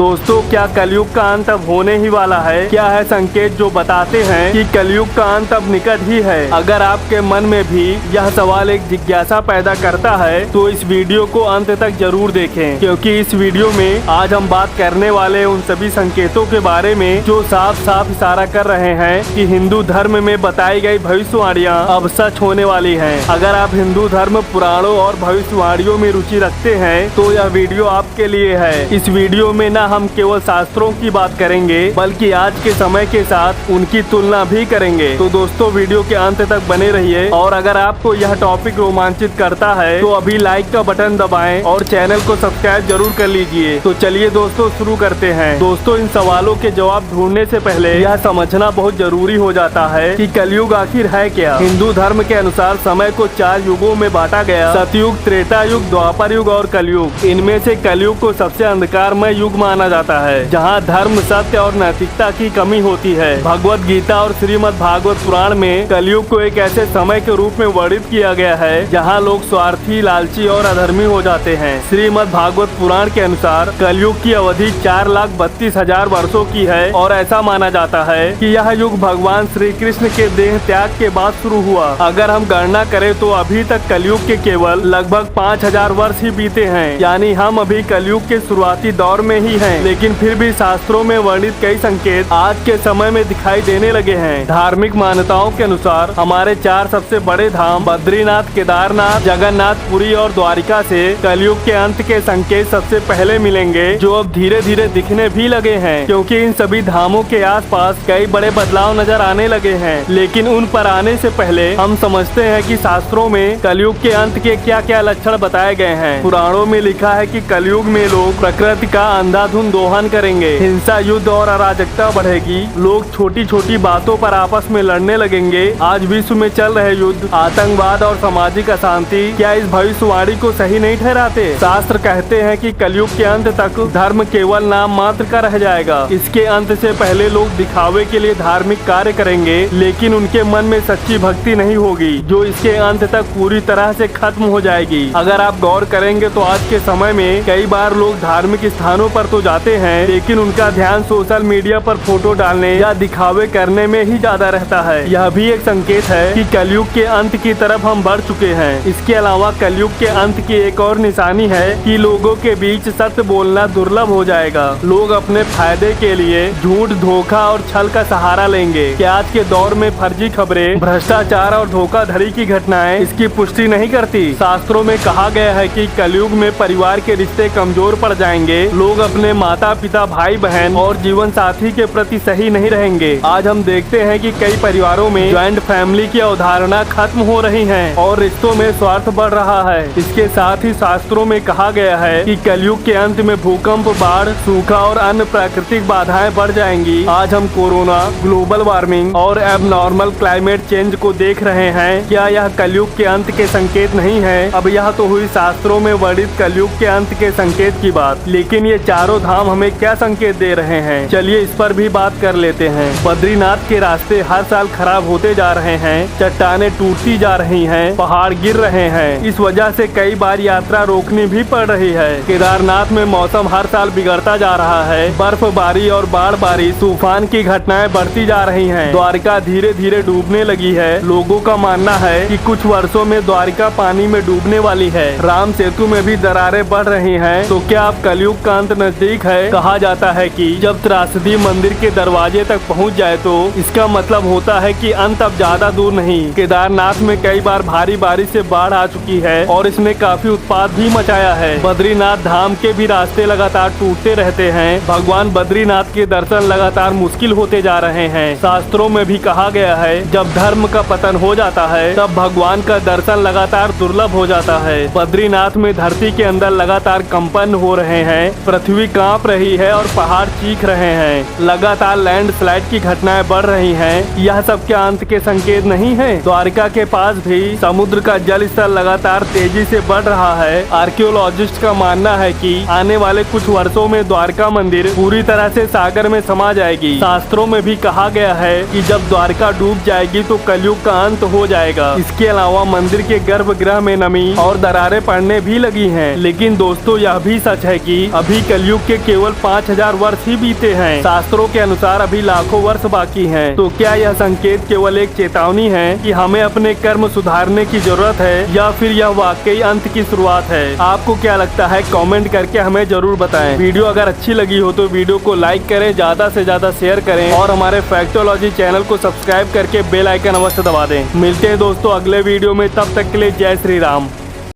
दोस्तों, क्या कलयुग का अंत अब होने ही वाला है? क्या है संकेत जो बताते हैं कि कलयुग का अंत अब निकट ही है? अगर आपके मन में भी यह सवाल एक जिज्ञासा पैदा करता है तो इस वीडियो को अंत तक जरूर देखें, क्योंकि इस वीडियो में आज हम बात करने वाले उन सभी संकेतों के बारे में जो साफ साफ इशारा कर रहे हैं कि हिंदू धर्म में बताई गई भविष्यवाणियां अब सच होने वाली हैं। अगर आप हिंदू धर्म पुराणों और भविष्यवाणियों में रुचि रखते हैं तो यह वीडियो आपके लिए है। इस वीडियो में न हम केवल शास्त्रों की बात करेंगे बल्कि आज के समय के साथ उनकी तुलना भी करेंगे। तो दोस्तों, वीडियो के अंत तक बने रहिए और अगर आपको यह टॉपिक रोमांचित करता है तो अभी लाइक का बटन दबाएं और चैनल को सब्सक्राइब जरूर कर लीजिए। तो चलिए दोस्तों, शुरू करते हैं। दोस्तों, इन सवालों के जवाब ढूंढने से पहले यह समझना बहुत जरूरी हो जाता है कि कलयुग आखिर है क्या। हिंदू धर्म के अनुसार समय को 4 युगों में बांटा गया: सतयुग, त्रेता युग, द्वापर युग और कलयुग। इनमें से कलयुग को सबसे अंधकारमय युग माना जाता है, जहाँ धर्म, सत्य और नैतिकता की कमी होती है। भगवत गीता और श्रीमद् भागवत पुराण में कलयुग को एक ऐसे समय के रूप में वर्णित किया गया है जहाँ लोग स्वार्थी, लालची और अधर्मी हो जाते हैं। श्रीमद् भागवत पुराण के अनुसार कलयुग की अवधि 4,32,000 वर्षों की है और ऐसा माना जाता है कि यह युग भगवान श्री कृष्ण के देह त्याग के बाद शुरू हुआ। अगर हम गणना करें तो अभी तक कलयुग के केवल लगभग 5,000 वर्ष ही बीते हैं, यानी हम अभी कलयुग के शुरुआती दौर में ही हैं। लेकिन फिर भी शास्त्रों में वर्णित कई संकेत आज के समय में दिखाई देने लगे हैं। धार्मिक मान्यताओं के अनुसार हमारे 4 सबसे बड़े धाम बद्रीनाथ, केदारनाथ, जगन्नाथ, पुरी और द्वारिका से कलयुग के अंत के संकेत सबसे पहले मिलेंगे, जो अब धीरे धीरे दिखने भी लगे हैं, क्योंकि इन सभी धामों के आसपास कई बड़े बदलाव नजर आने लगे हैं। लेकिन उन पर आने से पहले हम समझते हैं कि शास्त्रों में कलयुग के अंत के क्या क्या लक्षण बताए गए हैं। पुराणों में लिखा है कि कलयुग में लोग प्रकृति का अंधाधुंध दोहन करेंगे, हिंसा, युद्ध और अराजकता बढ़ेगी, लोग छोटी छोटी बातों पर आपस में लड़ने लगेंगे। आज विश्व में चल रहे युद्ध, आतंकवाद और सामाजिक अशांति क्या इस भविष्यवाणी को सही नहीं ठहराते? शास्त्र कहते हैं कि कलयुग के अंत तक धर्म केवल नाम मात्र का रह जाएगा। इसके अंत से पहले लोग दिखावे के लिए धार्मिक कार्य करेंगे, लेकिन उनके मन में सच्ची भक्ति नहीं होगी, जो इसके अंत तक पूरी तरह से खत्म हो जाएगी। अगर आप गौर करेंगे तो आज के समय में कई बार लोग धार्मिक स्थानों पर तो जाते हैं, लेकिन उनका ध्यान सोशल मीडिया पर फोटो डालने या दिखावे करने में ही ज्यादा रहता है। यह भी एक संकेत है कि कलयुग के अंत की तरफ हम बढ़ चुके हैं। इसके अलावा कलयुग के अंत की एक और निशानी है कि लोगों के बीच सत्य बोलना दुर्लभ हो जाएगा। लोग अपने फायदे के लिए झूठ, धोखा और छल का सहारा लेंगे। क्या आज के दौर में फर्जी खबरें, भ्रष्टाचार और धोखाधड़ी की घटनाएं इसकी पुष्टि नहीं करती? शास्त्रों में कहा गया है कि कलयुग में परिवार के रिश्ते कमजोर पड़ जाएंगे, लोग अपने माता पिता, भाई बहन और जीवन साथी के प्रति सही नहीं रहेंगे। आज हम देखते हैं कि कई परिवारों में ज्वाइंट फैमिली की अवधारणा खत्म हो रही है और रिश्तों में स्वार्थ बढ़ रहा है। इसके साथ ही शास्त्रों में कहा गया है कि कलयुग के अंत में भूकंप, बाढ़, सूखा और अन्य प्राकृतिक बाधाएं बढ़ जाएंगी। आज हम कोरोना, ग्लोबल वार्मिंग और एबनॉर्मल क्लाइमेट चेंज को देख रहे हैं। क्या यह कलयुग के अंत के संकेत नहीं है? अब यह तो हुई शास्त्रों में वर्णित कलयुग के अंत के संकेत की बात, लेकिन ये चारों धाम हमें क्या संकेत दे रहे हैं? चलिए इस पर भी बात कर लेते हैं। बद्रीनाथ के रास्ते हर साल खराब होते जा रहे हैं, चट्टानें टूटती जा रही हैं, पहाड़ गिर रहे हैं। इस वजह से कई बार यात्रा रोकनी भी पड़ रही है। केदारनाथ में मौसम हर साल बिगड़ता जा रहा है, बर्फबारी और बाढ़ बारिश, तूफान की घटनाएं बढ़ती जा रही हैं। द्वारिका धीरे धीरे डूबने लगी है। लोगों का मानना है कि कुछ वर्षों में द्वारिका पानी में डूबने वाली है। राम सेतु में भी दरारें बढ़ रही हैं। तो क्या अब कलयुग का अंत नजदीक है? कहा जाता है कि जब त्रासदी मंदिर के दरवाजे तक पहुंच जाए तो इसका मतलब होता है कि अंत अब ज्यादा दूर नहीं। केदारनाथ में कई बार भारी बारिश से बाढ़ आ चुकी है और इसने काफी उत्पात भी मचाया है। बद्रीनाथ धाम के भी रास्ते लगातार टूटते रहते हैं। भगवान बद्रीनाथ के दर्शन लगातार मुश्किल होते जा रहे हैं। शास्त्रों में भी कहा गया है जब धर्म का पतन हो जाता है तब भगवान का दर्शन लगातार दुर्लभ हो जाता है। बद्रीनाथ में धरती के अंदर लगातार कंपन हो रहे हैं, पृथ्वी कांप रही है और पहाड़ चीख रहे हैं। लगातार लैंडस्लाइड की घटनाएं बढ़ रही हैं। यह सब क्या अंत के संकेत नहीं है? द्वारिका के पास भी समुद्र का जल स्तर लगातार तेजी से बढ़ रहा है। आर्कियोलॉजिस्ट का मानना है कि आने वाले कुछ वर्षों में द्वारका मंदिर पूरी तरह से सागर में समा जाएगी। शास्त्रों में भी कहा गया है कि जब द्वारका डूब जाएगी तो कलयुग का अंत हो जाएगा। इसके अलावा मंदिर के गर्भगृह में नमी और दरारें पड़ने भी लगी हैं। लेकिन दोस्तों, यह भी सच है कि अभी कलयुग के केवल 5000 वर्ष ही बीते हैं। शास्त्रों के अनुसार अभी लाखों वर्ष बाकी हैं। तो क्या यह संकेत केवल एक चेतावनी है कि हमें अपने कर्म सुधारने की जरूरत है, या फिर यह वाकई अंत की शुरुआत है? आपको क्या लगता है? कमेंट करके हमें जरूर बताएं। वीडियो अगर अच्छी लगी हो तो वीडियो को लाइक करें, ज्यादा से ज्यादा शेयर करें और हमारे फैक्टोलॉजी चैनल को सब्सक्राइब करके बेल आइकन अवश्य दबा दें। मिलते हैं दोस्तों अगले वीडियो में, तब तक के लिए जय श्री राम।